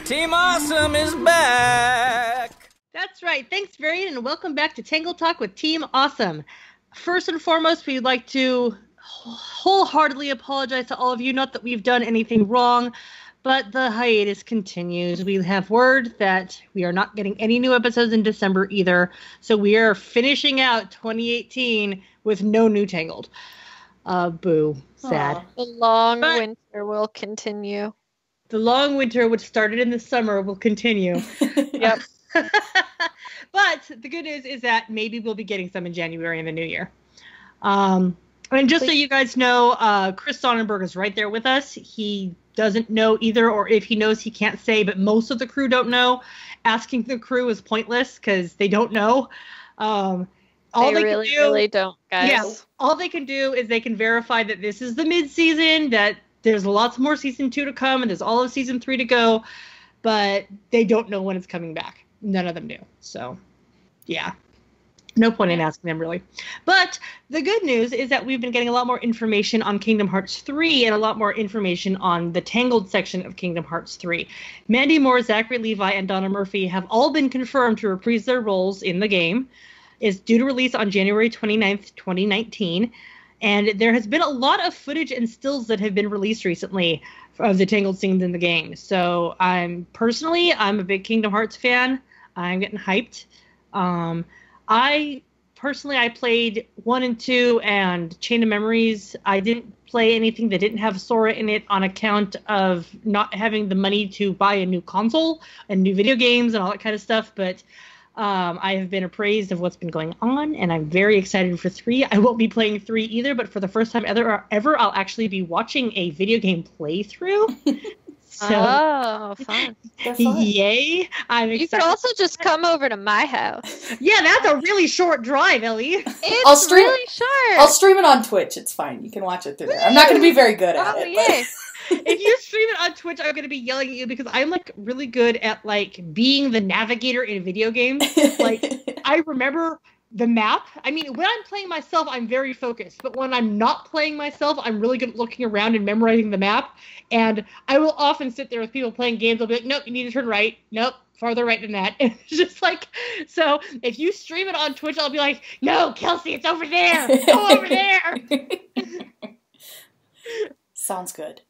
Team Awesome is back! That's right. Thanks, Varian, and welcome back to Tangled Talk with Team Awesome. First and foremost, we'd like to wholeheartedly apologize to all of you. Not that we've done anything wrong, but the hiatus continues. We have word that we are not getting any new episodes in December either, so we are finishing out 2018 with no new Tangled. Boo. Sad. Aww. The long winter will continue. The long winter, which started in the summer, will continue. Yep. But the good news is that maybe we'll be getting some in January in the new year. And just so you guys know, Chris Sonnenberg is right there with us. He doesn't know either, or if he knows, he can't say, but most of the crew don't know. Asking the crew is pointless because they don't know. All they really don't, guys. Yeah, all they can do is they can verify that this is the mid-season, that there's lots more season 2 to come, and there's all of season 3 to go, but they don't know when it's coming back. None of them do. So, yeah. No point in asking them, really. But the good news is that we've been getting a lot more information on Kingdom Hearts 3 and a lot more information on the Tangled section of Kingdom Hearts 3. Mandy Moore, Zachary Levi, and Donna Murphy have all been confirmed to reprise their roles in the game. It's due to release on January 29th, 2019. And there has been a lot of footage and stills that have been released recently of the Tangled scenes in the game. So I'm a big Kingdom Hearts fan. I'm getting hyped. I played 1 and 2 and Chain of Memories. I didn't play anything that didn't have Sora in it on account of not having the money to buy a new console and new video games and all that kind of stuff. But I have been appraised of what's been going on, and I'm very excited for 3. I won't be playing 3 either, but for the first time ever, I'll actually be watching a video game playthrough. So, fun. Yay. I'm excited. You could also just come over to my house. Yeah, that's a really short drive, Ellie. It's really short. I'll stream it on Twitch. It's fine. You can watch it through there. I'm not going to be very good at it. Yay. If you stream it on Twitch, I'm going to be yelling at you because I'm, really good at, being the navigator in video games. I remember the map. I mean, when I'm playing myself, I'm very focused. But when I'm not playing myself, I'm really good at looking around and memorizing the map. And I will often sit there with people playing games. I'll be like, nope, you need to turn right. Nope, farther right than that. And it's just so if you stream it on Twitch, I'll be like, no, Kelsey, it's over there. Go over there. Sounds good.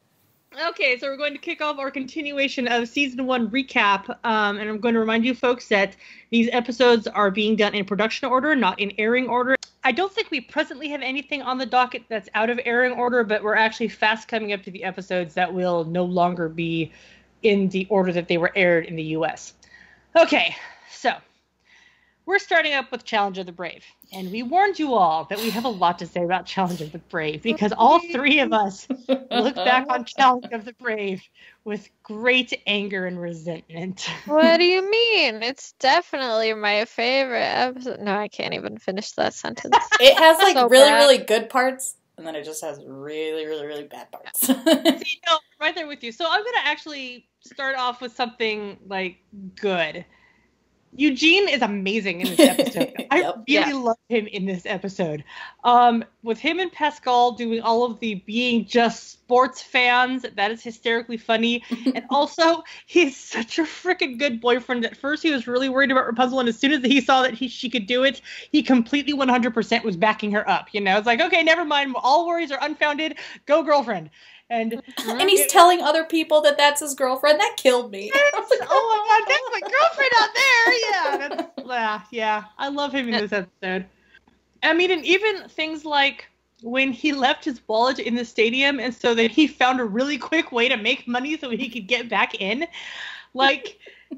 Okay, so we're going to kick off our continuation of Season 1 recap, and I'm going to remind you folks that these episodes are being done in production order, not in airing order. I don't think we presently have anything on the docket that's out of airing order, but we're actually fast coming up to the episodes that will no longer be in the order that they were aired in the US. Okay, so we're starting up with Challenge of the Brave. And we warned you all that we have a lot to say about Challenge of the Brave because all 3 of us look back on Challenge of the Brave with great anger and resentment. What do you mean? It's definitely my favorite episode. No, I can't even finish that sentence. It has really good parts, and then it just has really, really, really bad parts. See, no, right there with you. So I'm going to actually start off with something good. Eugene is amazing in this episode. I really love him in this episode. With him and Pascal doing all of the being just sports fans, that is hysterically funny. And also, he's such a freaking good boyfriend. At first, he was really worried about Rapunzel, and as soon as he saw that she could do it, he completely 100% was backing her up. It's like, okay, never mind. All worries are unfounded. Go, girlfriend. And he's telling other people that that's his girlfriend. That killed me. Oh my god, that's my girlfriend out there. Yeah, I love him in this episode. I mean, and even things like when he left his wallet in the stadium, and so that he found a really quick way to make money so he could get back in.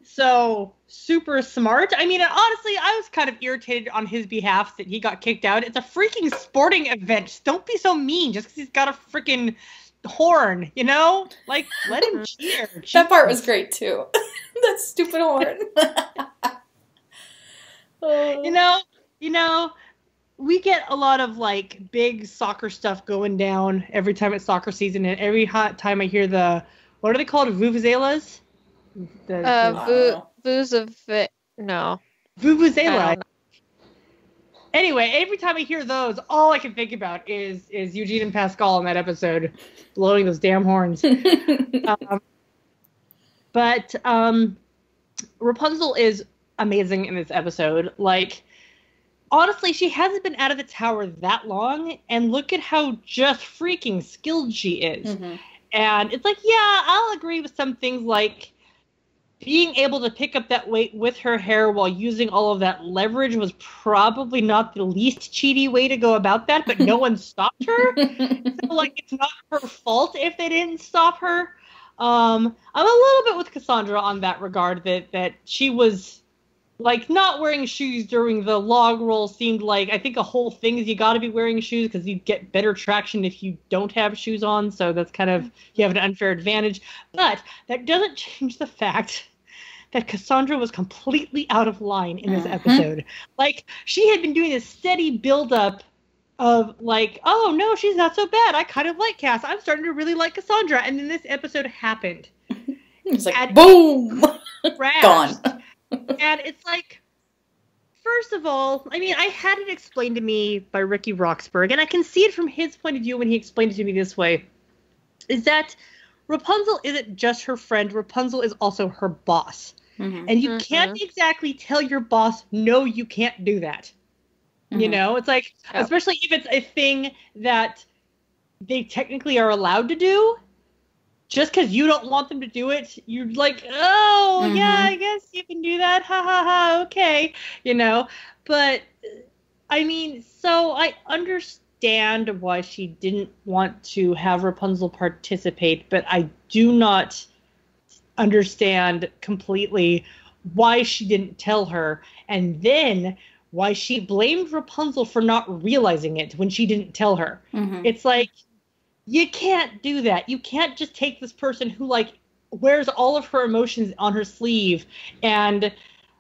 So super smart. I mean, honestly, I was kind of irritated on his behalf that he got kicked out. It's a freaking sporting event. Don't be so mean just because he's got a freaking horn, let him cheer. That part was great too. That stupid horn. We get a lot of big soccer stuff going down every time it's soccer season, and every time I hear what are they called, vuvuzelas? Vuvuzela. Anyway, every time I hear those, all I can think about is Eugene and Pascal in that episode blowing those damn horns. But Rapunzel is amazing in this episode. Like, honestly, she hasn't been out of the tower that long, and look at how just freaking skilled she is. Mm-hmm. And it's like, yeah, I'll agree with some things, like being able to pick up that weight with her hair while using all of that leverage was probably not the least cheaty way to go about that, but no one stopped her. So, like, it's not her fault if they didn't stop her. I'm a little bit with Cassandra on that regard, that she was, like, not wearing shoes during the log roll seemed like, I think a whole thing is you got to be wearing shoes because you get better traction if you don't have shoes on, so that's kind of, you have an unfair advantage. But that doesn't change the fact that Cassandra was completely out of line in this episode. Like, she had been doing a steady build-up of, like, oh, no, she's not so bad. I kind of like Cass. I'm starting to really like Cassandra. And then this episode happened. It's like, boom! Gone. And it's like, first of all, I mean, I had it explained to me by Ricky Roxburgh, and I can see it from his point of view when he explained it to me this way, is that Rapunzel isn't just her friend. Rapunzel is also her boss. Mm-hmm. And you can't exactly tell your boss, no, you can't do that. Mm-hmm. You know, it's like, especially if it's a thing that they technically are allowed to do, just because you don't want them to do it, you're like, oh, yeah, I guess you can do that. Ha, ha, ha, okay. You know, but, I mean, so I understand why she didn't want to have Rapunzel participate, but I do not understand completely why she didn't tell her, and then why she blamed Rapunzel for not realizing it when she didn't tell her. It's like, you can't do that. You can't just take this person who, like, wears all of her emotions on her sleeve and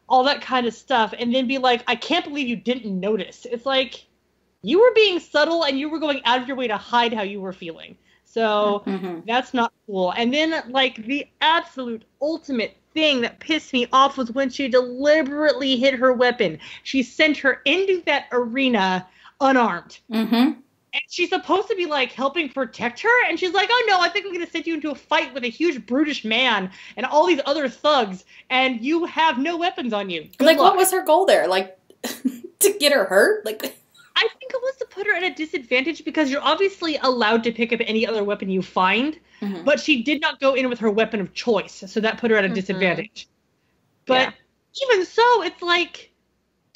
all that kind of stuff and then be like, I can't believe you didn't notice. It's like, you were being subtle and you were going out of your way to hide how you were feeling. So that's not cool. And then, like, the absolute ultimate thing that pissed me off was when she deliberately hid her weapon. She sent her into that arena unarmed. And she's supposed to be, like, helping protect her. And she's like, oh, no, I think I'm going to send you into a fight with a huge brutish man and all these other thugs. And you have no weapons on you. Good like, luck. what was her goal there? Like, to get her hurt? Like... I think it was to put her at a disadvantage because you're obviously allowed to pick up any other weapon you find, but she did not go in with her weapon of choice, so that put her at a disadvantage. But even so, it's like,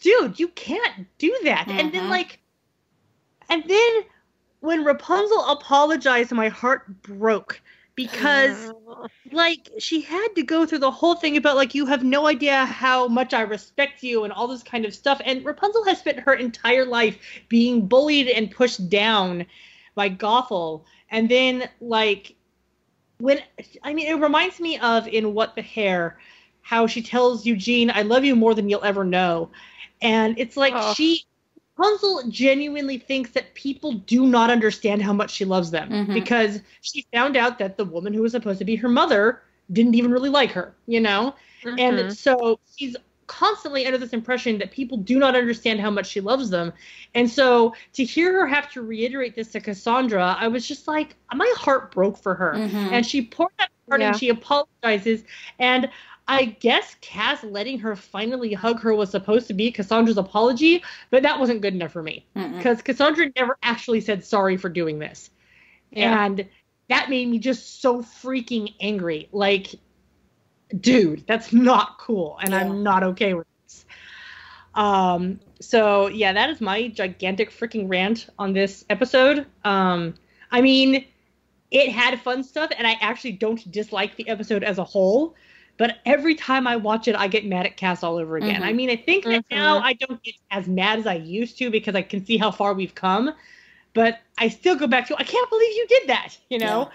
dude, you can't do that. And then when Rapunzel apologized, my heart broke because, like, she had to go through the whole thing about, like, you have no idea how much I respect you and all this kind of stuff. And Rapunzel has spent her entire life being bullied and pushed down by Gothel. And then, like, it reminds me of in What the Hair, how she tells Eugene, I love you more than you'll ever know. And it's like Rapunzel genuinely thinks that people do not understand how much she loves them because she found out that the woman who was supposed to be her mother didn't even really like her, you know? And so she's constantly under this impression that people do not understand how much she loves them. And so to hear her have to reiterate this to Cassandra, I was just like, my heart broke for her. And she poured that heart and she apologizes. And I guess Cass letting her finally hug her was supposed to be Cassandra's apology, but that wasn't good enough for me. Because Cassandra never actually said sorry for doing this. And that made me just so freaking angry. Like, dude, that's not cool, and I'm not okay with this. So, yeah, that is my gigantic freaking rant on this episode. I mean, it had fun stuff, and I actually don't dislike the episode as a whole. But every time I watch it, I get mad at Cass all over again. I mean, I think that now I don't get as mad as I used to because I can see how far we've come. But I still go back to, I can't believe you did that, you know? Yeah.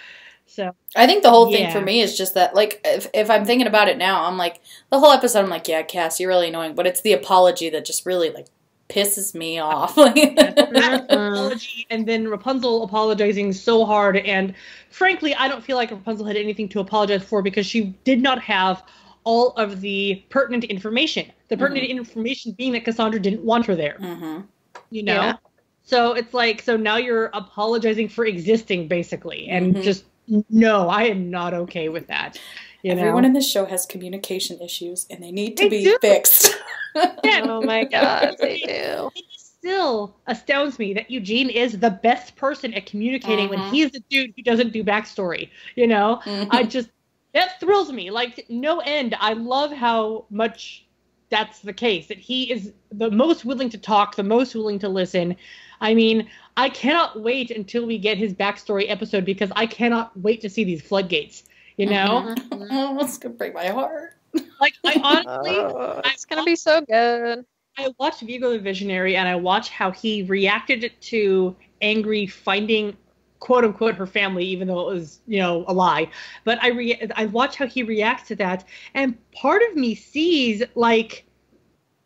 So I think the whole thing for me is just that, like, if I'm thinking about it now, I'm like, the whole episode, I'm like, yeah, Cass, you're really annoying. But it's the apology that just really, like, pisses me off. Apology, and then Rapunzel apologizing so hard, and frankly, I don't feel like Rapunzel had anything to apologize for because she did not have all of the pertinent information. The pertinent information being that Cassandra didn't want her there. You know? Yeah. So it's like, so now you're apologizing for existing, basically, and just, no, I am not okay with that. Everyone in this show has communication issues, and they need to They be do. fixed. Yeah. Oh my god, they do. It still astounds me that Eugene is the best person at communicating when he is the dude who doesn't do backstory. You know, that thrills me like no end. I love how much that's the case, that he is the most willing to talk, the most willing to listen. I mean, I cannot wait until we get his backstory episode because I cannot wait to see these floodgates. You know, Oh, it's gonna break my heart. like I honestly, It's gonna be so good. I watched Vigo the Visionary and I watched how he reacted to Angry finding quote unquote her family, even though it was, you know, a lie. But I watched how he reacts to that, and part of me sees like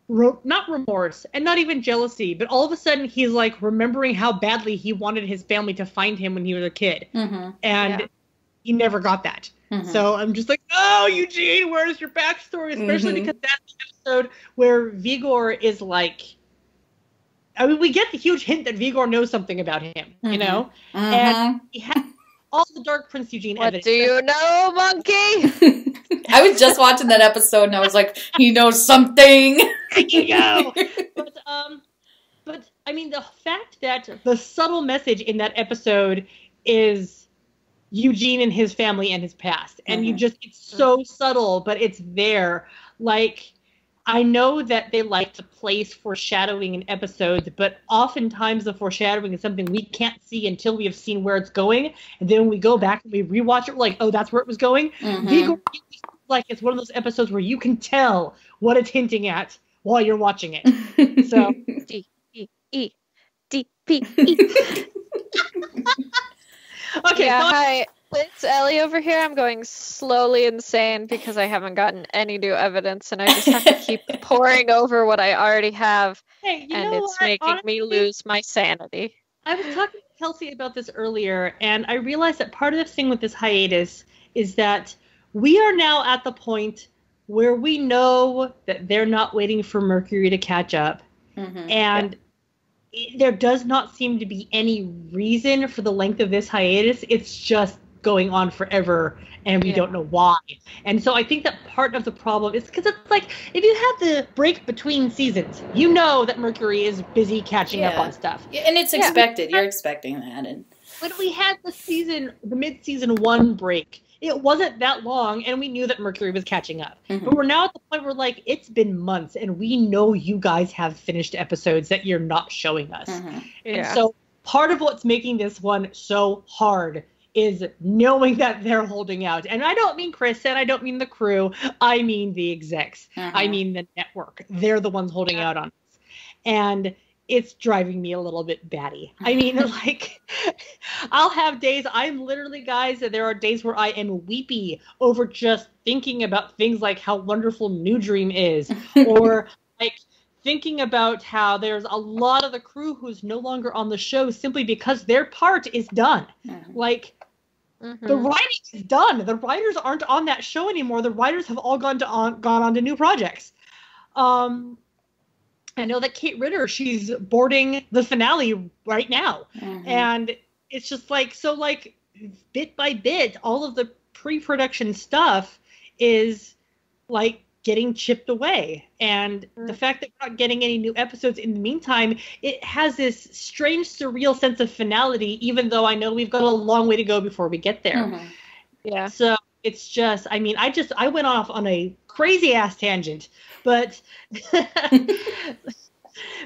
not remorse and not even jealousy, but all of a sudden he's like remembering how badly he wanted his family to find him when he was a kid, and he never got that. So I'm just like, oh, Eugene, where's your backstory? Especially because that's the episode where Vigor is like, I mean, we get the huge hint that Vigor knows something about him, you know? And he has all the Dark Prince Eugene What evidence. do you know, monkey? I was just watching that episode, and I was like, he knows something. There you go. But I mean, the fact that the subtle message in that episode is Eugene and his family and his past. And it's so subtle, but it's there. Like, I know that they like to place foreshadowing in episodes, but oftentimes the foreshadowing is something we can't see until we have seen where it's going. And then when we go back and we rewatch it, we're like, oh, that's where it was going. Vigor, like, it's one of those episodes where you can tell what it's hinting at while you're watching it. So D-E-E-D-P-E. okay, Yeah, so hi. It's Ellie over here. I'm going slowly insane because I haven't gotten any new evidence, and I just have to keep poring over what I already have, hey, you and know it's what? making me Honestly, lose my sanity. I was talking to Kelsey about this earlier, and I realized that part of the thing with this hiatus is that we are now at the point where we know that they're not waiting for Mercury to catch up, and there does not seem to be any reason for the length of this hiatus. It's just going on forever, and we don't know why. And so I think that part of the problem is because it's like, if you have the break between seasons, you know that Mercury is busy catching up on stuff. Yeah, and it's expected. You're expecting that. And when we had the mid-season 1 break, it wasn't that long, and we knew that Mercury was catching up. But we're now at the point where, like, it's been months, and we know you guys have finished episodes that you're not showing us. And so part of what's making this one so hard is knowing that they're holding out. And I don't mean Chris, and I don't mean the crew. I mean the execs. I mean the network. They're the ones holding out on us. And it's driving me a little bit batty. I mean, like, I'll have days, I'm literally, guys, there are days where I am weepy over just thinking about things like how wonderful New Dream is, or like thinking about how there's a lot of the crew who's no longer on the show simply because their part is done. Like, the writing is done. The writers aren't on that show anymore. The writers have all gone on to new projects. I know that Kate Ritter, she's boarding the finale right now. And it's just like, so like bit by bit, all of the pre-production stuff is like getting chipped away. And the fact that we're not getting any new episodes in the meantime, it has this strange, surreal sense of finality, even though I know we've got a long way to go before we get there. Yeah. So it's just, I mean, I went off on a crazy ass tangent, but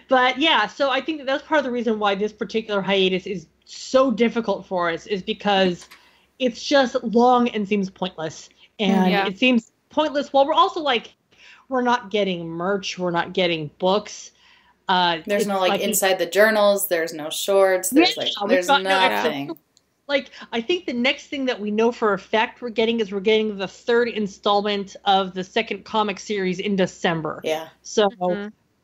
but yeah, so I think that's part of the reason why this particular hiatus is so difficult for us, is because it's just long and seems pointless. And it seems pointless while we're also like, we're not getting merch, we're not getting books. There's no like inside the journals, there's no shorts, there's there's nothing. Like, I think the next thing that we know for a fact we're getting is we're getting the 3rd installment of the 2nd comic series in December. Yeah. So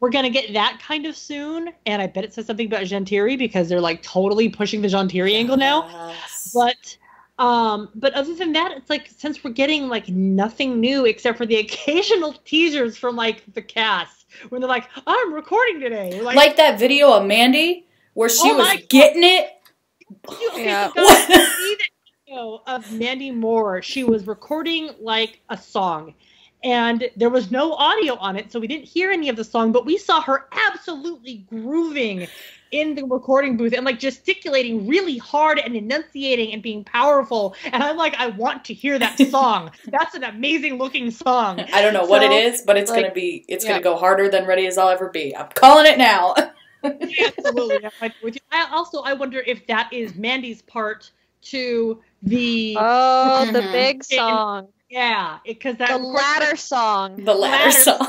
we're going to get that kind of soon. And I bet it says something about Jean-Thierry because they're like totally pushing the Jean-Thierry angle now. But other than that, it's like, since we're getting like nothing new except for the occasional teasers from like the cast when they're like, I'm recording today. Like that video of Mandy where she was getting it. You video of Mandy Moore. She was recording like a song, and there was no audio on it, so we didn't hear any of the song, but we saw her absolutely grooving in the recording booth and like gesticulating really hard and enunciating and being powerful. And I'm like, I want to hear that song. That's an amazing looking song. I don't know what it is, but it's like, gonna go harder than Ready As I'll Ever Be. I'm calling it now. Yeah, absolutely. I wonder if that is Mandy's part to the the big song. Yeah, because the ladder song. The ladder song.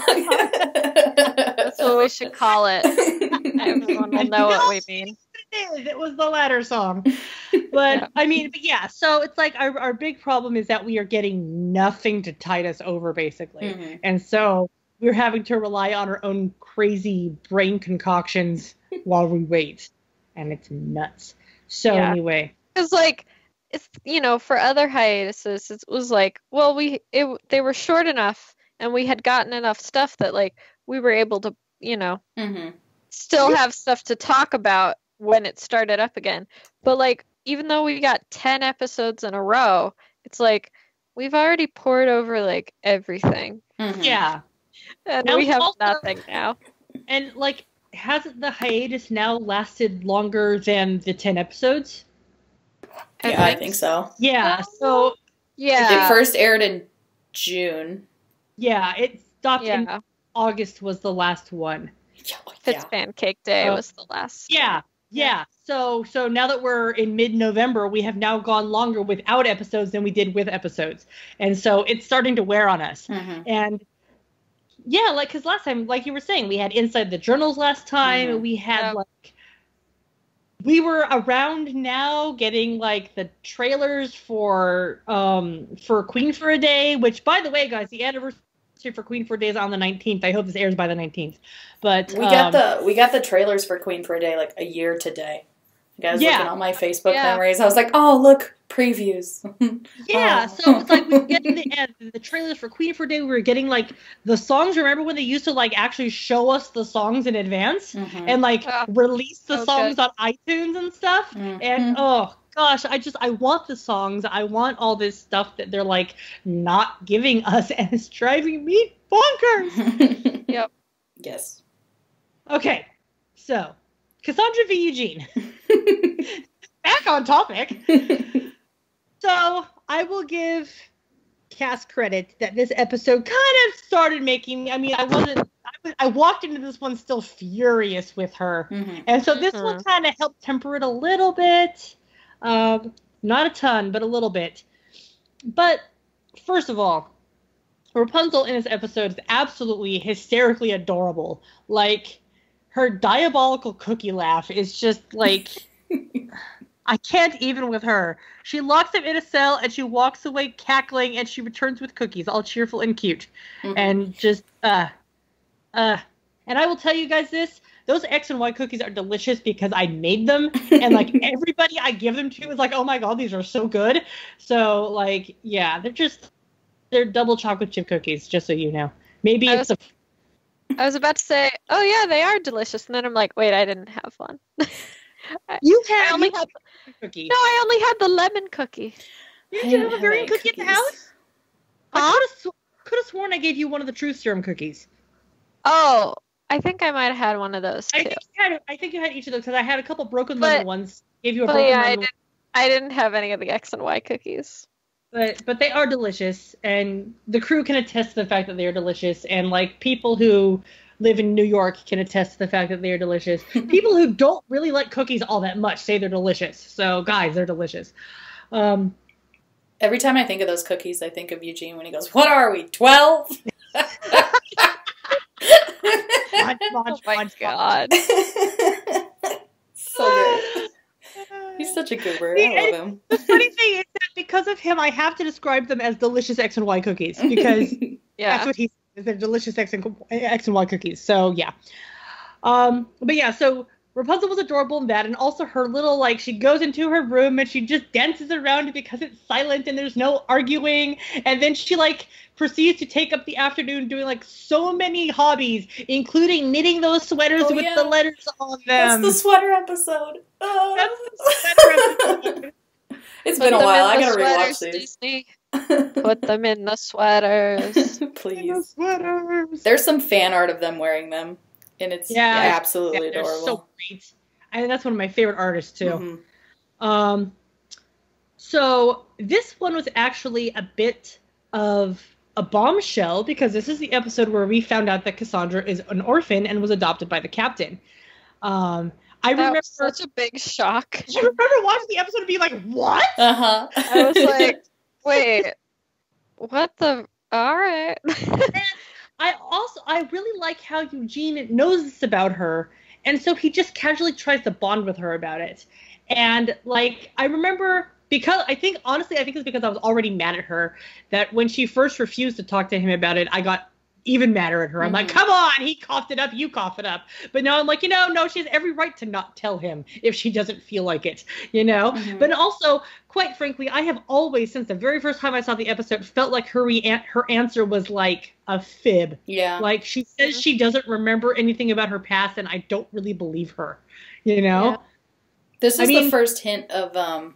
That's what we should call it. Everyone will know what we mean. It was the ladder song. But I mean, so it's like our big problem is that we are getting nothing to tide us over, basically. Mm-hmm. And so we're having to rely on our own crazy brain concoctions while we wait. And it's nuts. So anyway. It's like, it's, for other hiatuses, it was like, well, they were short enough and we had gotten enough stuff that like we were able to, still have stuff to talk about when it started up again. But like, even though we got 10 episodes in a row, it's like we've already poured over like everything. Mm-hmm. Yeah. And we have nothing now. And like, hasn't the hiatus now lasted longer than the 10 episodes? I think so. Yeah, so... Yeah. It first aired in June. Yeah, it stopped in August was the last one. Fitz Pancake Day was the last. Yeah. So now that we're in mid-November, we have now gone longer without episodes than we did with episodes. And so it's starting to wear on us. Mm-hmm. And yeah, like, because last time, like you were saying, we had Inside the Journals last time. Mm-hmm. We had, we were around now getting, like, the trailers for Queen for a Day, which, by the way, guys, the anniversary for Queen for a Day is on the 19th. I hope this airs by the 19th. But we got the trailers for Queen for a Day, like, a year today. I was looking on my Facebook memories. I was like, oh, look, previews. Yeah, so it's like we were getting the trailers for Queen for a Day. We were getting, like, the songs. Remember when they used to, like, actually show us the songs in advance? Mm-hmm. And, like, release the songs on iTunes and stuff? Mm-hmm. And, oh, gosh, I want the songs. I want all this stuff that they're, like, not giving us, and it's driving me bonkers. Yep. Yes. Okay, so Cassandra v. Eugene. Back on topic. So I will give Cass credit that this episode kind of started making. I mean, I walked into this one still furious with her, and so this one kind of helped temper it a little bit. Not a ton, but a little bit. But first of all, Rapunzel in this episode is absolutely hysterically adorable. Like, her diabolical cookie laugh is just like, I can't even with her. She locks him in a cell and she walks away cackling and she returns with cookies, all cheerful and cute. Mm-hmm. And just, and I will tell you guys this, those X and Y cookies are delicious because I made them. And like everybody I give them to is like, oh my God, these are so good. So like, yeah, they're double chocolate chip cookies, just so you know. Maybe I was about to say, oh yeah, they are delicious, and then I'm like, wait, I didn't have one. I only had cookie. No, I only had the lemon cookie. Did you have a variant cookie at the house? I could have sworn I gave you one of the truth serum cookies. Oh, I think I might have had one of those too. I think you had each of those because I had a couple broken lemon ones. Gave you a broken lemon. I didn't have any of the X and Y cookies. But they are delicious, and the crew can attest to the fact that they are delicious, and like people who live in New York can attest to the fact that they are delicious. People who don't really like cookies all that much say they're delicious. So guys, they're delicious. Every time I think of those cookies, I think of Eugene when he goes, "What are we, 12?" Oh my God. So good. He's such a goober. I love him. The funny thing is that because of him, I have to describe them as delicious X and Y cookies because that's what he says. They're delicious X and Y cookies. So yeah. But yeah, so Rapunzel was adorable in that, and also her little, like, she goes into her room and she just dances around because it's silent and there's no arguing, and then she, like, proceeds to take up the afternoon doing, like, so many hobbies, including knitting those sweaters with the letters on them. That's the sweater episode. That's the sweater episode. It's been a while. I gotta rewatch sweaters, these. Disney. Put them in the sweaters. Please. Sweaters. There's some fan art of them wearing them, and it's absolutely they're adorable. So great. I think that's one of my favorite artists too. Mm-hmm. So this one was actually a bit of a bombshell because this is the episode where we found out that Cassandra is an orphan and was adopted by the captain. I remember was such a big shock. I remember watching the episode and being like, "What?" Uh-huh. I was like, "Wait, what the? All right." I really like how Eugene knows this about her, and so he just casually tries to bond with her about it. And like I remember. Because I think it's because I was already mad at her that when she first refused to talk to him about it, I got even madder at her. I'm like, come on, he coughed it up, you cough it up. But now I'm like, no, she has every right to not tell him if she doesn't feel like it, But also, quite frankly, I have always, since the very first time I saw the episode, felt like her answer was like a fib. Yeah. Like she says she doesn't remember anything about her past, and I don't really believe her, Yeah. This is the first hint of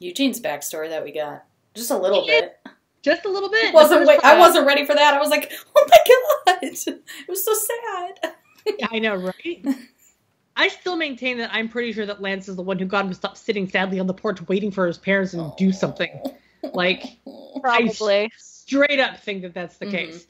Eugene's backstory that we got. Just a little bit. Just a little bit. I wasn't ready for that. I was like, oh my god. It was so sad. Yeah, I know, right? I still maintain that I'm pretty sure that Lance is the one who got him to stop sitting sadly on the porch waiting for his parents and do something. Like, probably. I straight up think that that's the case.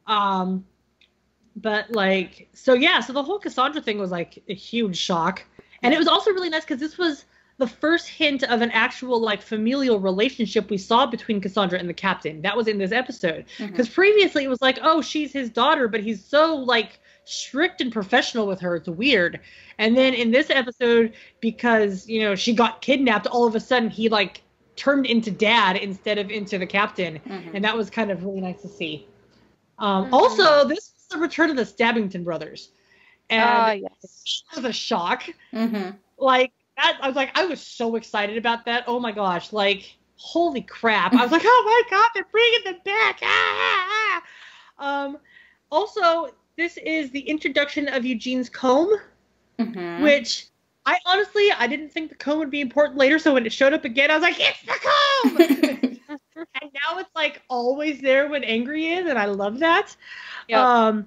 But like, so the whole Cassandra thing was like a huge shock. And it was also really nice because this was the first hint of an actual like familial relationship we saw between Cassandra and the captain. That was in this episode. Because previously it was like, oh, she's his daughter, but he's so like strict and professional with her. It's weird. And then in this episode, because, she got kidnapped, all of a sudden he like turned into dad instead of into the captain. And that was kind of really nice to see. Also, this is the return of the Stabbington brothers. And it was a shock. Like, I was like, I was so excited about that. Oh my gosh. Like, holy crap. I was like, oh my God, they're bringing them back. Also, this is the introduction of Eugene's comb, which I didn't think the comb would be important later. So when it showed up again, I was like, it's the comb. And now it's like always there when angry is. And I love that. Yep.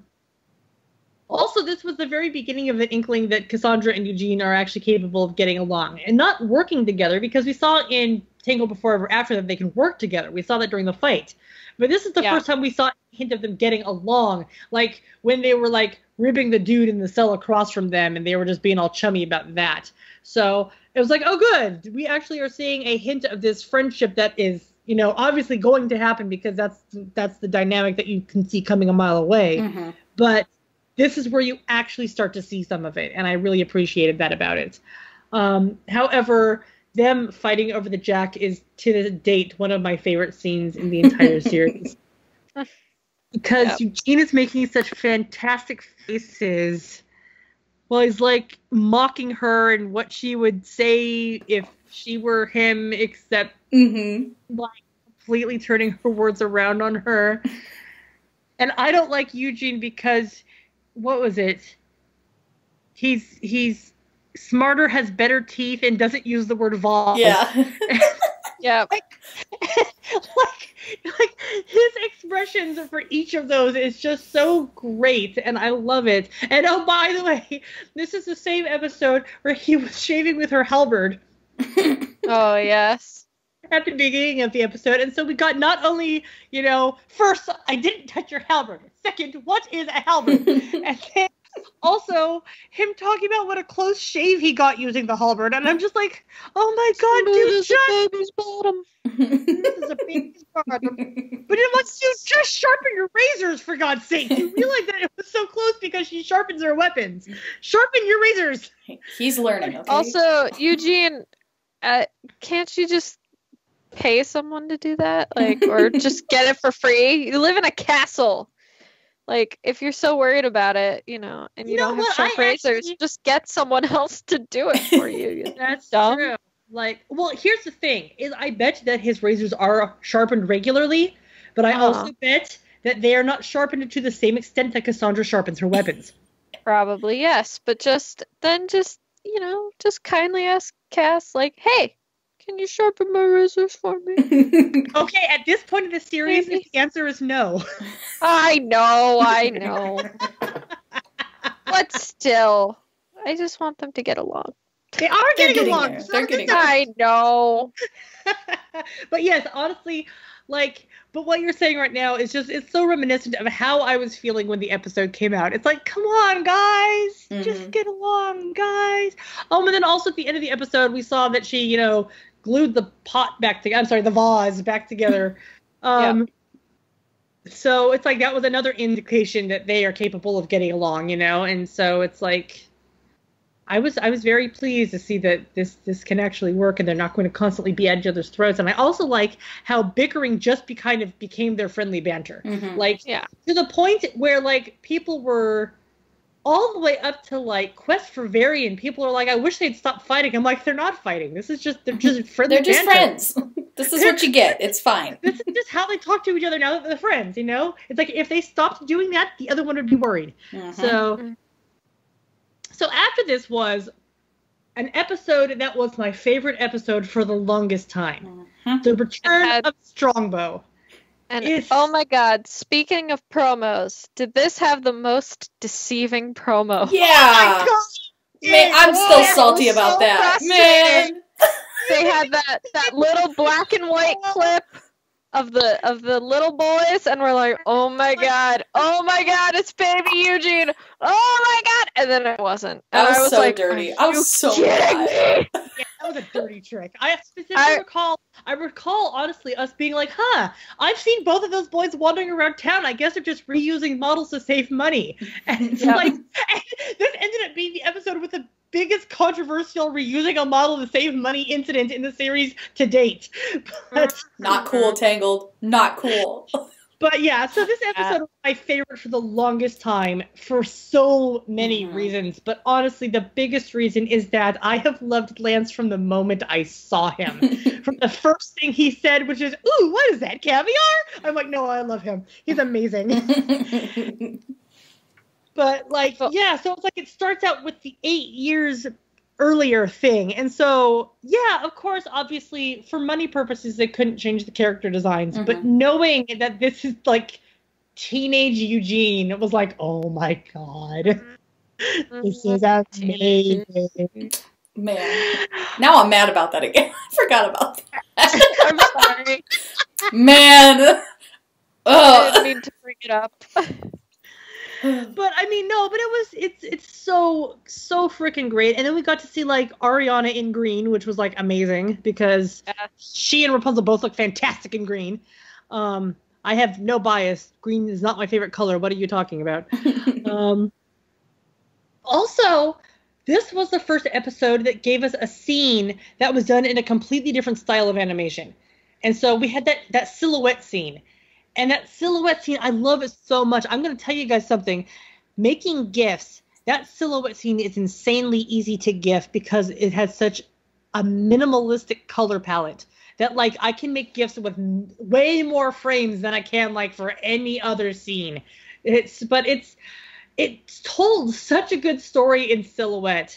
Also, this was the very beginning of the inkling that Cassandra and Eugene are actually capable of getting along and not working together, because we saw in Tangled Before Ever After that they can work together. We saw that during the fight. But this is the first time we saw a hint of them getting along, like when they were like ribbing the dude in the cell across from them and they were just being all chummy about that. So it was like, oh, good. We actually are seeing a hint of this friendship that is, obviously going to happen because that's the dynamic that you can see coming a mile away. But this is where you actually start to see some of it, and I really appreciated that about it. However, them fighting over the Jack is, to this date, one of my favorite scenes in the entire series. Because Eugene is making such fantastic faces while he's, like, mocking her and what she would say if she were him, except, like, completely turning her words around on her. And I don't like Eugene because... what was it? He's smarter, has better teeth, and doesn't use the word vol. Yeah. Yeah. like his expressions for each of those is just so great, and I love it. And oh, by the way, this is the same episode where he was shaving with her halberd. Oh, yes. At the beginning of the episode. And so we got not only, first, I didn't touch your halberd. Second, what is a halberd? And then also him talking about what a close shave he got using the halberd. And I'm just like, oh my God, dude, This is a baby's bottom. This is a baby's bottom. But it wants you just sharpen your razors, for God's sake. You realize that it was so close because she sharpens her weapons. Sharpen your razors. He's learning, okay? Also, Eugene, can't you just pay someone to do that, like, or just get it for free? You live in a castle. Like, if you're so worried about it, and you don't have sharp razors, just get someone else to do it for you. That's true. Like, well, here's the thing: is I bet that his razors are sharpened regularly, but I also bet that they are not sharpened to the same extent that Cassandra sharpens her weapons. Probably yes, but just kindly ask Cass, like, hey, Can you sharpen my razors for me? Okay, at this point in the series, the answer is no. I know. But still, I just want them to get along. They are getting along. They're getting I know. But yes, honestly, like, but what you're saying right now is just, it's so reminiscent of how I was feeling when the episode came out. It's like, come on, guys, just get along, guys. And then also at the end of the episode, we saw that she, glued the pot back together. I'm sorry, the vase back together. So it's like, that was another indication that they are capable of getting along, and so it's like, I was very pleased to see that this can actually work and they're not going to constantly be at each other's throats. And I also like how bickering just became their friendly banter. To the point where like people were all the way up to like Quest for Varian. People are like, I wish they'd stop fighting. I'm like, they're not fighting. They're just friendly. They're just banter. friends. This is what you get. It's fine. This is just how they talk to each other now that they're friends. It's like if they stopped doing that, the other one would be worried. So after this was an episode that was my favorite episode for the longest time. The Return of Strongbow. And oh my god, speaking of promos, did this have the most deceiving promo? Yeah. Oh my god. Man, I'm still salty about that. Man. They had that little black and white clip of the little boys, and we're like, oh my god, it's baby Eugene, oh my god, and then it wasn't. And I was so like, dirty. I was so mad. Yeah, that was a dirty trick. I specifically recall honestly us being like, I've seen both of those boys wandering around town. I guess they're just reusing models to save money. And it's like, and this ended up being the episode with the biggest controversial reusing a model to save money incident in the series to date. But, not cool, Tangled. Not cool. But yeah, so this episode was my favorite for the longest time for so many reasons. But honestly, the biggest reason is that I have loved Lance from the moment I saw him. From the first thing he said, which is, ooh, what is that, caviar? I'm like, no, I love him. He's amazing. But like, yeah, so it's like it starts out with the 8 years earlier thing. And so, yeah, of course, obviously, for money purposes, they couldn't change the character designs. But knowing that this is like teenage Eugene, it was like, oh my god. This is amazing. Man. Now I'm mad about that again. I forgot about that. I'm sorry. Man. I didn't mean to bring it up. But I mean, no, but it's so freaking great. And then we got to see like Ariana in green, which was like amazing because she and Rapunzel both look fantastic in green. I have no bias. Green is not my favorite color. What are you talking about? Also, this was the first episode that gave us a scene that was done in a completely different style of animation. And so we had that silhouette scene. And that silhouette scene, I love it so much. I'm going to tell you guys something. Making GIFs, that silhouette scene is insanely easy to GIF because it has such a minimalistic color palette that, like, I can make GIFs with way more frames than I can, like, for any other scene. It's told such a good story in silhouette.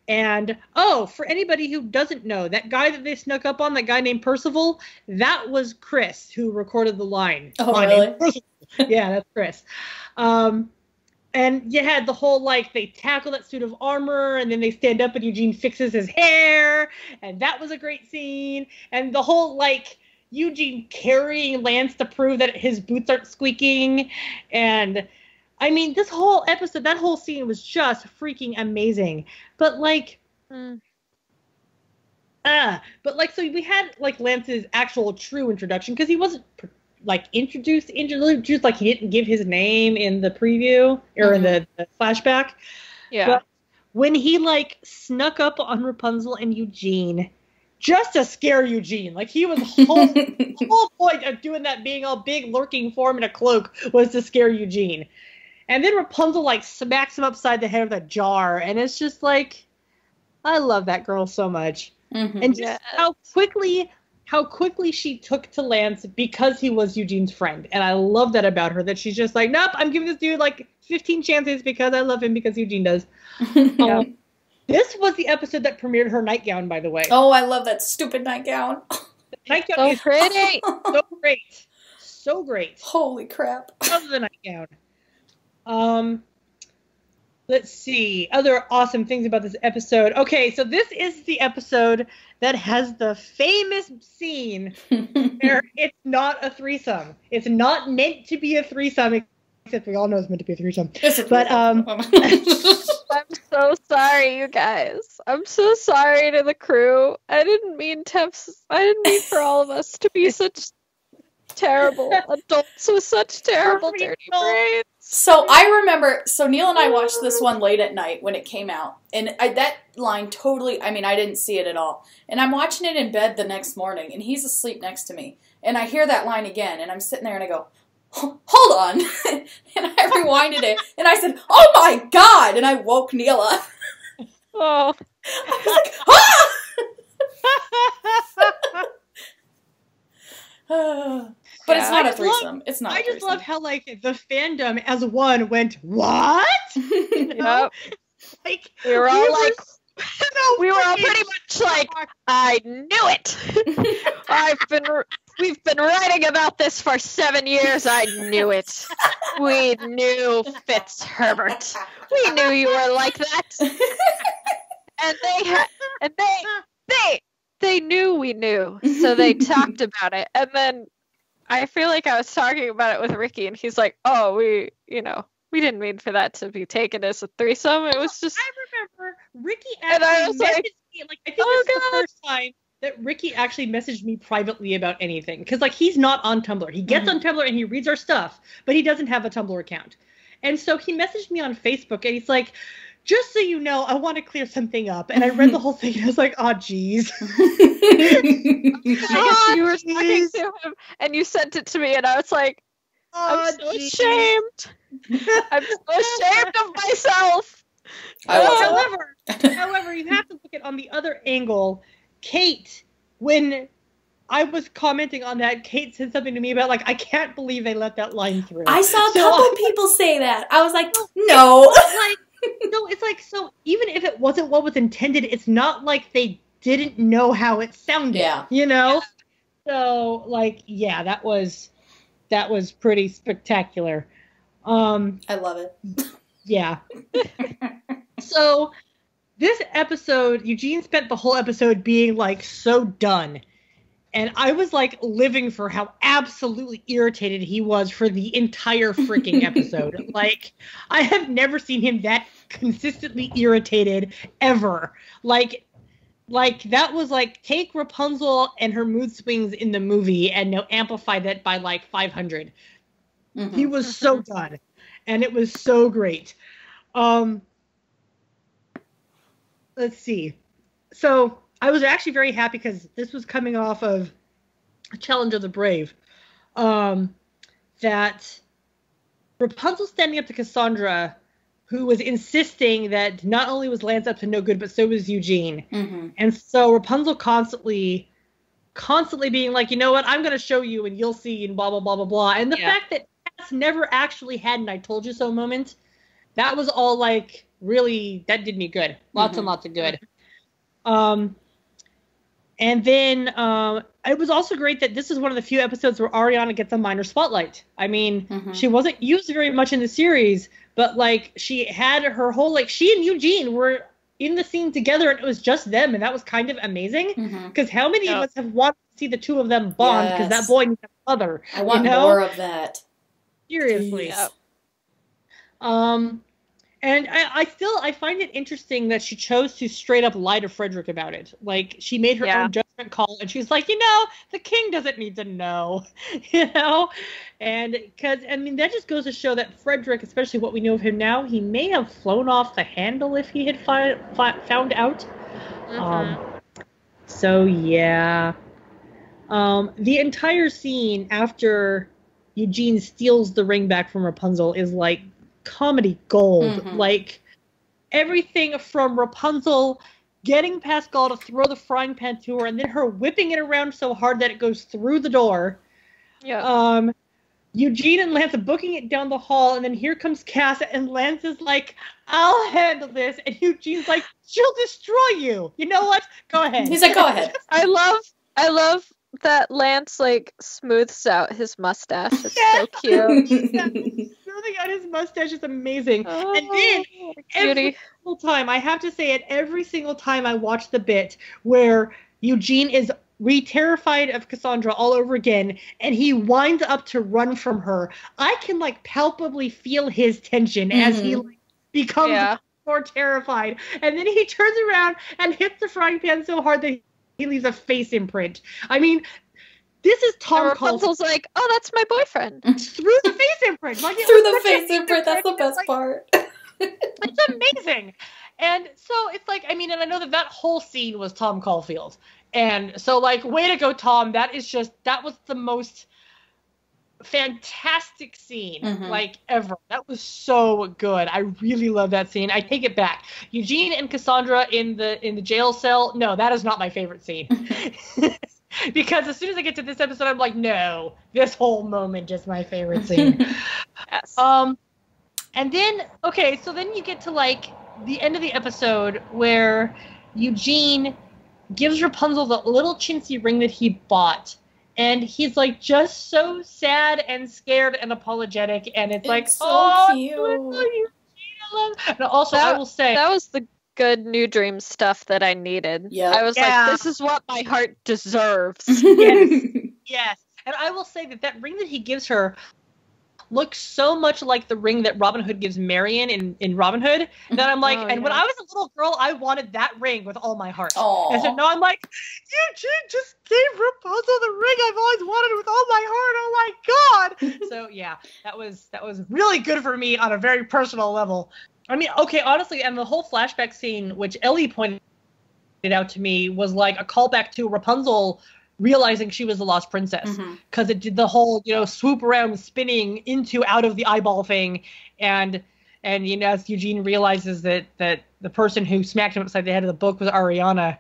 And, for anybody who doesn't know, that guy that they snuck up on, that guy named Percival, that was Chris who recorded the line. Oh, really? Yeah, that's Chris. And you had the whole, like, they tackle that suit of armor, and then they stand up and Eugene fixes his hair, and that was a great scene. And the whole, like, Eugene carrying Lance to prove that his boots aren't squeaking, and... I mean, this whole episode, that whole scene was just freaking amazing. But, like, so we had, like, Lance's actual true introduction, because he wasn't, like, introduced, like, he didn't give his name in the preview, or in the flashback. Yeah. But when he, like, snuck up on Rapunzel and Eugene, just to scare Eugene, like, he was, the whole point of doing that, being all big, lurking form in a cloak, was to scare Eugene. And then Rapunzel, like, smacks him upside the head with a jar. And it's just like, I love that girl so much. And just how quickly she took to Lance because he was Eugene's friend. And I love that about her, that she's just like, nope, I'm giving this dude, like, 15 chances because I love him because Eugene does. This was the episode that premiered her nightgown, by the way. Oh, I love that stupid nightgown. The nightgown is pretty. So great. So great. Holy crap. Love the nightgown. Let's see. Other awesome things about this episode. Okay, so this is the episode that has the famous scene where it's not a threesome. It's not meant to be a threesome, except we all know it's meant to be a threesome. But I'm so sorry, you guys. I'm so sorry to the crew. I didn't mean for all of us to be such terrible adults with such terrible dirty brains. So I remember, Neil and I watched this one late at night when it came out, and that line totally, I mean, I didn't see it at all. And I'm watching it in bed the next morning, and he's asleep next to me, and I hear that line again, and I'm sitting there and I go, hold on, and I rewinded it, and I said, oh my god, and I woke Neil up. Oh. I was like, ah! But it's not a threesome. It's not. I just love how like the fandom as one went, what? You know? Yep. Like we were all like, we were all pretty much like, I knew it. We've been writing about this for 7 years. I knew it. We knew Fitzherbert. We knew you were like that. And they knew we knew. So they talked about it. And then I feel like I was talking about it with Ricky, and he's like, oh, we didn't mean for that to be taken as a threesome. It was just... I remember Ricky actually messaged me, like, I think this is the first time that Ricky actually messaged me privately about anything. Because, like, he's not on Tumblr. He gets on Tumblr and he reads our stuff, but he doesn't have a Tumblr account. And so he messaged me on Facebook, and he's like, just so you know, I want to clear something up. And I read the whole thing, and I was like, oh, jeez. You were talking to him, and you sent it to me, and I was like, I'm so ashamed. I'm so ashamed of myself. However, you have to look at on the other angle. Kate, when I was commenting on that, Kate said something to me about, like, I can't believe they let that line through. I saw a couple people say that. I was like, no. No, it's like, so even if it wasn't what was intended, it's not like they didn't know how it sounded. Yeah. You know? Yeah. So, like, yeah, that was pretty spectacular. I love it. Yeah. So, this episode, Eugene spent the whole episode being, like, so done. And I was, like, living for how absolutely irritated he was for the entire freaking episode. Like, I have never seen him that consistently irritated ever. Like that was, like, take Rapunzel and her mood swings in the movie and now amplify that by, like, 500. Mm-hmm. He was so done. And it was so great. Let's see. So... I was actually very happy because this was coming off of Challenge of the Brave. That Rapunzel standing up to Cassandra, who was insisting that not only was Lance up to no good, but so was Eugene. Mm-hmm. And so Rapunzel constantly being like, you know what, I'm going to show you and you'll see and blah, blah, blah, blah, blah. And the fact that Cass never actually had an I told you so moment, that was all like, really, that did me good. Lots and lots of good. And then it was also great that this is one of the few episodes where Ariana gets a minor spotlight. I mean, she wasn't used very much in the series, but, like, she had her whole, like, she and Eugene were in the scene together, and it was just them, and that was kind of amazing. Because how many of us have wanted to see the two of them bond, because that boy needs a mother. I want more of that. Seriously. Yep. And I find it interesting that she chose to straight up lie to Frederick about it. Like, she made her own judgment call, and she's like, you know, the king doesn't need to know, you know? And because, I mean, that just goes to show that Frederick, especially what we know of him now, he may have flown off the handle if he had found out. So, yeah. The entire scene after Eugene steals the ring back from Rapunzel is, like, comedy gold. Like, everything from Rapunzel getting Pascal to throw the frying pan to her and then her whipping it around so hard that it goes through the door. Eugene and Lance are booking it down the hall, and then here comes Cass, and Lance is like, I'll handle this. And Eugene's like, she'll destroy you. You know what? Go ahead. He's like, go ahead. I love that Lance like smooths out his mustache. It's so cute. Smoothing out his mustache is amazing. Oh, and then every single time, I have to say it, every single time I watch the bit where Eugene is re-terrified of Cassandra all over again, and he winds up to run from her, I can like palpably feel his tension as he like, becomes more terrified. And then he turns around and hits the frying pan so hard that he leaves a face imprint. I mean, this is Tom Rapunzel's like, oh, that's my boyfriend. Through the face imprint. Like, through the face imprint, that's the best part. It's amazing. And so it's like, I mean, and I know that whole scene was Tom Caulfield. And so, like, way to go, Tom. That was the most fantastic scene, like, ever. That was so good. I really love that scene. I take it back. Eugene and Cassandra in the jail cell, no, that is not my favorite scene. Because as soon as I get to this episode, I'm like, no, this whole moment is my favorite scene. Yes. And then, okay, so then you get to, like, the end of the episode where Eugene gives Rapunzel the little chintzy ring that he bought. And he's, like, just so sad and scared and apologetic. And it's like, so oh, cute. Eugene, I love. And also, I will say, that was the good New Dream stuff that I needed. Yeah. I was like, this is what my heart deserves. Yes. And I will say that ring that he gives her looks so much like the ring that Robin Hood gives Marion in Robin Hood that I'm like, when I was a little girl, I wanted that ring with all my heart. Aww. And so now I'm like, Eugene just gave Rapunzel the ring I've always wanted with all my heart. Oh my God. So yeah, that was really good for me on a very personal level. I mean, okay, honestly, and the whole flashback scene, which Ellie pointed out to me, was like a callback to Rapunzel realizing she was the lost princess, because it did the whole, swoop around spinning out of the eyeball thing, and as Eugene realizes that the person who smacked him upside the head of the book was Ariana.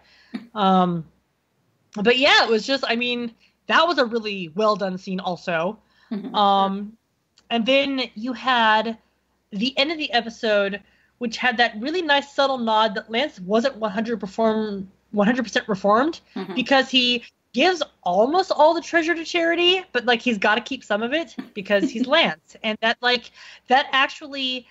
But yeah, it was just, I mean, that was a really well done scene also. And then you had the end of the episode, which had that really nice subtle nod that Lance wasn't 100% reformed, because he gives almost all the treasure to charity, but like he's got to keep some of it because he's Lance, and that actually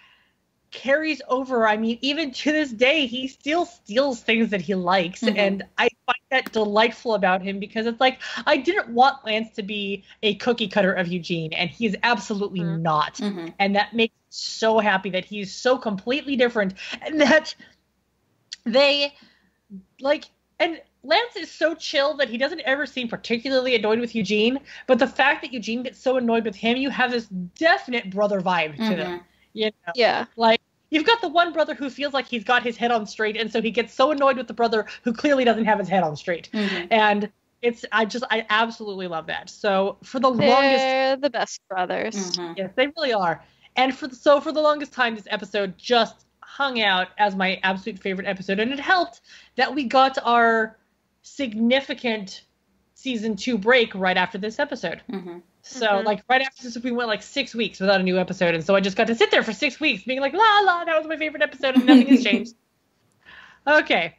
carries over. I mean, even to this day, he still steals things that he likes, and I find that delightful about him, because it's like, I didn't want Lance to be a cookie cutter of Eugene, and he's absolutely not, and that makes me so happy that he's so completely different, and that they and Lance is so chill that he doesn't ever seem particularly annoyed with Eugene, but the fact that Eugene gets so annoyed with him, you have this definite brother vibe to them. Yeah. Like, you've got the one brother who feels like he's got his head on straight, and so he gets so annoyed with the brother who clearly doesn't have his head on straight. And I absolutely love that. So for the They're the best brothers. Yes, they really are. And for the longest time, this episode just hung out as my absolute favorite episode, and it helped that we got our significant season 2 break right after this episode. So like right after this, we went like 6 weeks without a new episode, and so I just got to sit there for 6 weeks being like, la la, that was my favorite episode, and nothing has changed. Okay,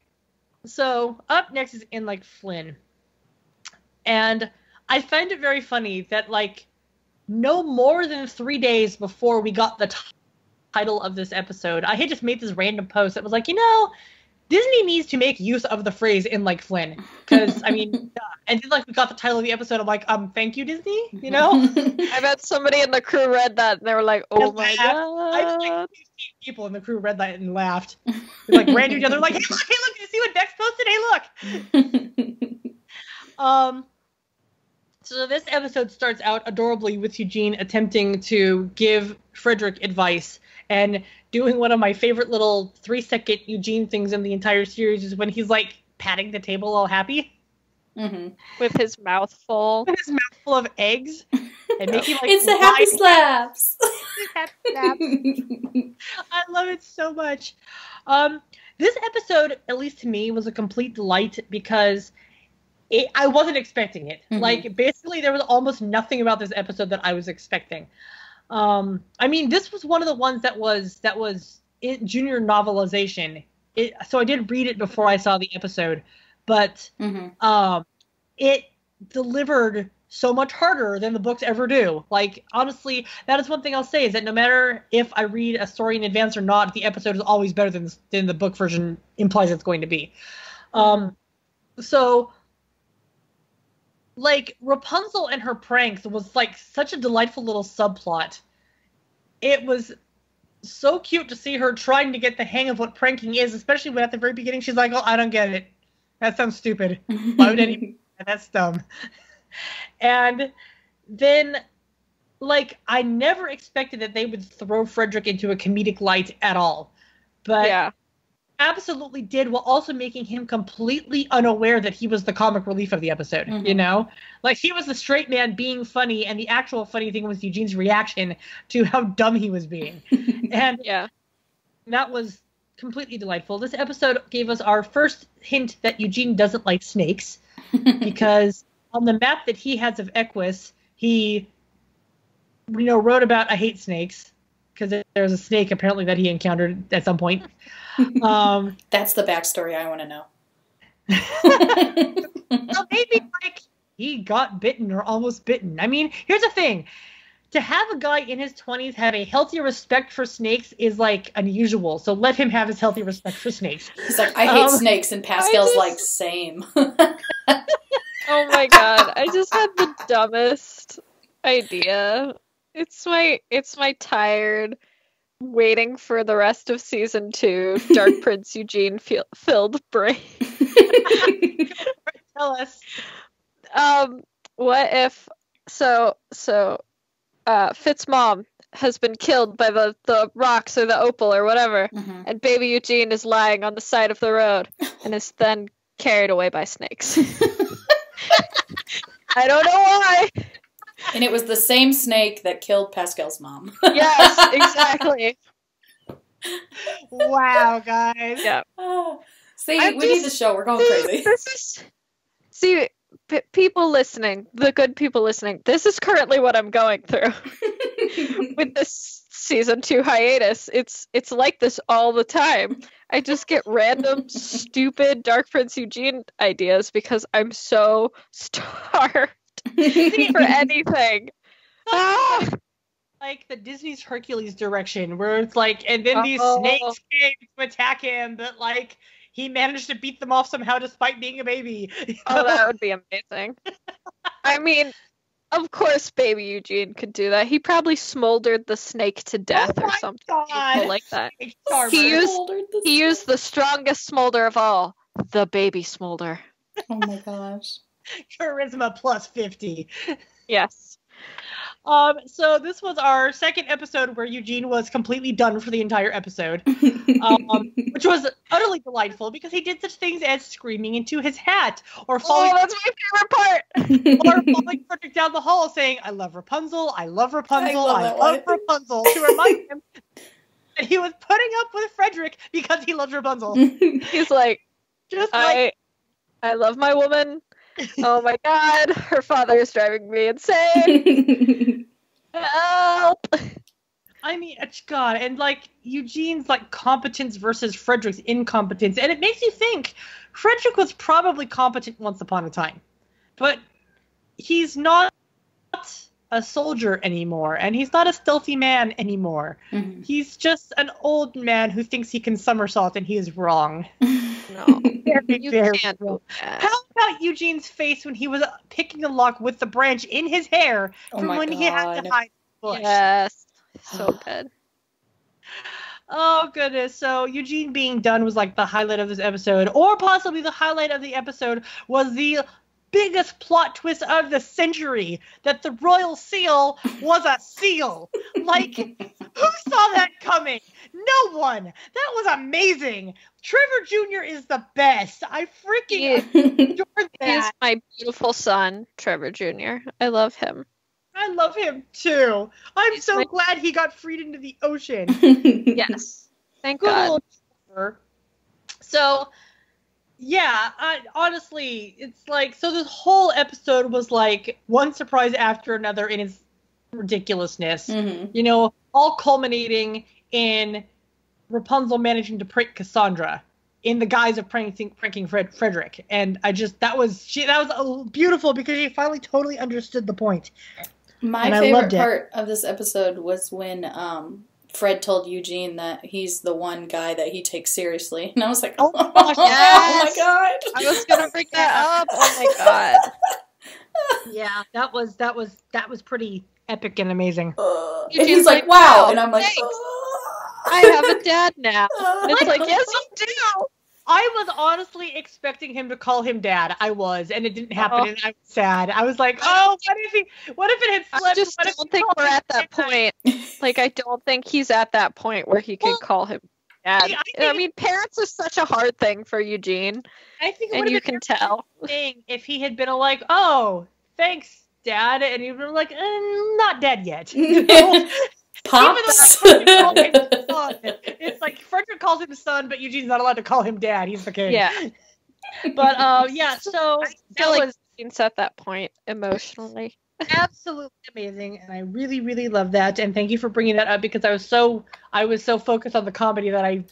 so up next is In Like Flynn, and I find it very funny that like no more than 3 days before we got the title of this episode, I had just made this random post that was like, Disney needs to make use of the phrase "In Like Flynn," because I mean, and then like we got the title of the episode, I'm like, thank you, Disney. I bet somebody in the crew read that and they were like, "Oh my god!" I like 15 people in the crew read that and laughed. They like ran to each other, like, "Hey look, you see what Bex posted? Hey look." So this episode starts out adorably with Eugene attempting to give Frederick advice, and doing one of my favorite little 3-second Eugene things in the entire series is when he's like patting the table all happy. With his mouth full. With his mouth full of eggs. And making like it's the happy slaps. Happy slaps. I love it so much. This episode, at least to me, was a complete delight because I wasn't expecting it. Mm-hmm. Like, basically, there was almost nothing about this episode that I was expecting. I mean, this was one of the ones that was junior novelization. So I did read it before I saw the episode, but it delivered so much harder than the books ever do. Like, honestly, that is one thing I'll say, is that no matter if I read a story in advance or not, the episode is always better than the book version implies it's going to be. So, like, Rapunzel and her pranks was, like, such a delightful little subplot. It was so cute to see her trying to get the hang of what pranking is, especially when at the very beginning she's like, oh, I don't get it. That sounds stupid. Why would anyone? That's dumb. And then, like, I never expected that they would throw Frederick into a comedic light at all. But absolutely did, while also making him completely unaware that he was the comic relief of the episode, you know? Like, he was the straight man being funny, and the actual funny thing was Eugene's reaction to how dumb he was being. And that was completely delightful. This episode gave us our first hint that Eugene doesn't like snakes, because on the map that he has of Equus, he, wrote about, I hate snakes, because there's a snake apparently that he encountered at some point. That's the backstory I want to know. Well, maybe, like, he got bitten or almost bitten. I mean, here's the thing. To have a guy in his 20s have a healthy respect for snakes is, like, unusual. So let him have his healthy respect for snakes. He's like, I hate snakes, and Pascal's like, same. Oh my god, I just had the dumbest idea. It's my tired, waiting for the rest of season 2, Dark Prince Eugene filled brain. Tell us. What if Fitz's mom has been killed by the rocks or the opal or whatever, and baby Eugene is lying on the side of the road and is then carried away by snakes. I don't know why. And it was the same snake that killed Pascal's mom. Yes, exactly. Wow, guys. Yeah. See, we need the show. We're going crazy. People listening, the good people listening, this is currently what I'm going through with this season 2 hiatus. It's like this all the time. I just get random, stupid Dark Prince Eugene ideas because I'm so starved for anything. Like the Disney's Hercules direction, where it's like, and then these snakes came to attack him, but like he managed to beat them off somehow despite being a baby. Oh, that would be amazing. I mean, of course, baby Eugene could do that. He probably smoldered the snake to death or something like that. He used the strongest smolder of all, the baby smolder. Oh my gosh. Charisma plus 50. Yes. So this was our second episode where Eugene was completely done for the entire episode, which was utterly delightful because he did such things as screaming into his hat or falling. Oh, that's my favorite part. Or falling Frederick down the hall saying, "I love Rapunzel, I love Rapunzel, I love Rapunzel," to remind him that he was putting up with Frederick because he loves Rapunzel. He's like, I love my woman. Oh my god, her father is driving me insane. Help! I mean, God, and like Eugene's like competence versus Frederick's incompetence, and it makes you think Frederick was probably competent once upon a time, but he's not a soldier anymore, and he's not a stealthy man anymore. Mm-hmm. He's just an old man who thinks he can somersault, and he is wrong. No, you can't do that. How about Eugene's face when he was picking the lock with the branch in his hair from when he had to hide the bush? Yes, so good. Oh, goodness. So Eugene being done was like the highlight of this episode, or possibly the highlight of the episode was the biggest plot twist of the century, that the royal seal was a seal. Like, who saw that coming? No one. That was amazing. Trevor Jr. is the best. I freaking adored that. He is my beautiful son, Trevor Jr. I love him. I love him too. I'm so glad he got freed into the ocean. Yes. Thank God. Old Trevor. So Yeah, honestly, it's like, so this whole episode was like one surprise after another in its ridiculousness. Mm-hmm. All culminating in Rapunzel managing to prank Cassandra in the guise of pranking Frederick. And that was beautiful because she finally totally understood the point. My favorite part of this episode was when Fred told Eugene that he's the one guy that he takes seriously. And I was like, oh my God. I was going to bring that up. Oh my God. Yeah, that was pretty epic and amazing. And he's like, wow. And I'm like, I have a dad now. And it's like, yes, you do. I was honestly expecting him to call him dad. I was, and it didn't happen, and I was sad. I was like, oh, what if it had slipped? I just don't think we're at that point. Like, I don't think he's at that point where he can call him dad. I mean, parents are such a hard thing for Eugene. I think and you can tell. If he had been like, oh, thanks, dad, and he was like, not dead yet. Pops. It's like Frederick calls him son, but Eugene's not allowed to call him dad. He's the king. Yeah. But yeah, so I feel like Eugene's at that point emotionally. Absolutely amazing, and I really, really love that. And thank you for bringing that up because I was so focused on the comedy that I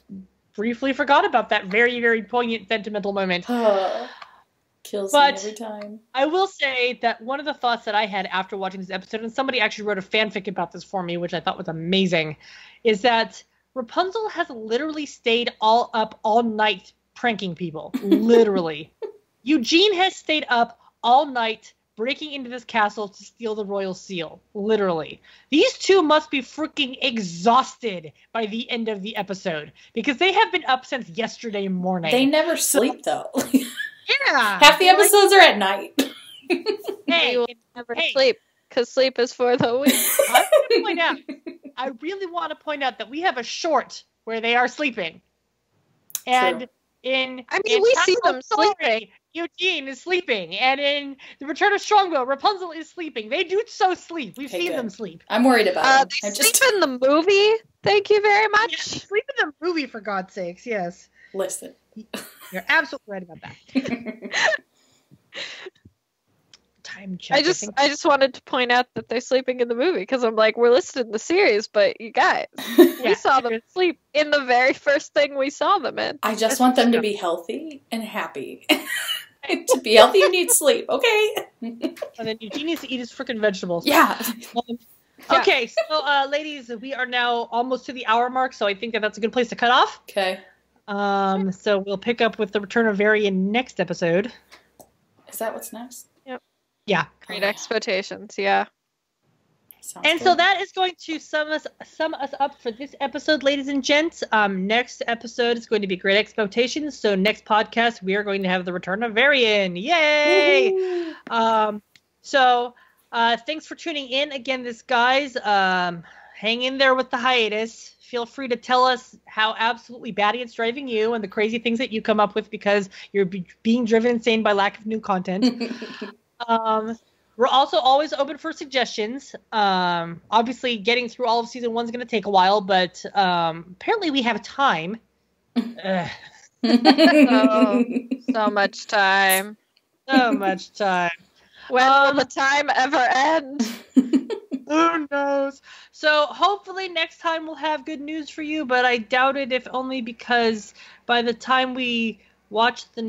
briefly forgot about that very, very poignant, sentimental moment. Kills me every time. I will say that one of the thoughts that I had after watching this episode, and somebody actually wrote a fanfic about this for me, which I thought was amazing, is that Rapunzel has literally stayed up all night pranking people. Literally. Eugene has stayed up all night breaking into this castle to steal the royal seal. Literally. These two must be freaking exhausted by the end of the episode because they have been up since yesterday morning. They never sleep, though. Yeah. Half the episodes are at night. Hey, you will never sleep because sleep is for the weak. I really want to point out that we have a short where they are sleeping. And we see them sleeping. Eugene is sleeping. And in The Return of Strongbow, Rapunzel is sleeping. They do so sleep. We've seen them sleep. I'm worried about them. They sleep in the movie. Thank you very much. Yeah, sleep in the movie, for God's sakes. Yes. Listen. You're absolutely right about that. Time check. I just wanted to point out that they're sleeping in the movie because I'm like, we're listed in the series, but you guys, we saw them sleep in the very first thing we saw them in. I just want them to be healthy and happy. To be healthy, you need sleep, okay? And then Eugene needs to eat his freaking vegetables. Yeah. Okay, so ladies, we are now almost to the hour mark, so I think that's a good place to cut off. Okay. So we'll pick up with the Return of Varian next episode. Is that what's next? Yep. Yeah. Great Expectations, yeah. Sounds good. So that is going to sum us up for this episode, ladies and gents. Next episode is going to be Great Expectations. So next podcast, we are going to have the Return of Varian. Yay! So thanks for tuning in again, guys. Hang in there with the hiatus. Feel free to tell us how absolutely batty it's driving you and the crazy things that you come up with because you're being driven insane by lack of new content. We're also always open for suggestions. Obviously, getting through all of season 1 is going to take a while, but apparently we have time. So much time. So much time. When will the time ever end? Who knows? So hopefully next time we'll have good news for you, but I doubt it, if only because by the time we watch the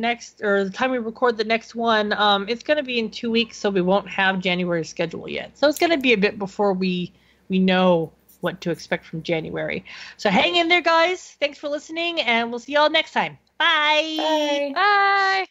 time we record the next one, it's going to be in 2 weeks, so we won't have January's schedule yet. So it's going to be a bit before we know what to expect from January. So hang in there, guys. Thanks for listening, and we'll see y'all next time. Bye. Bye. Bye.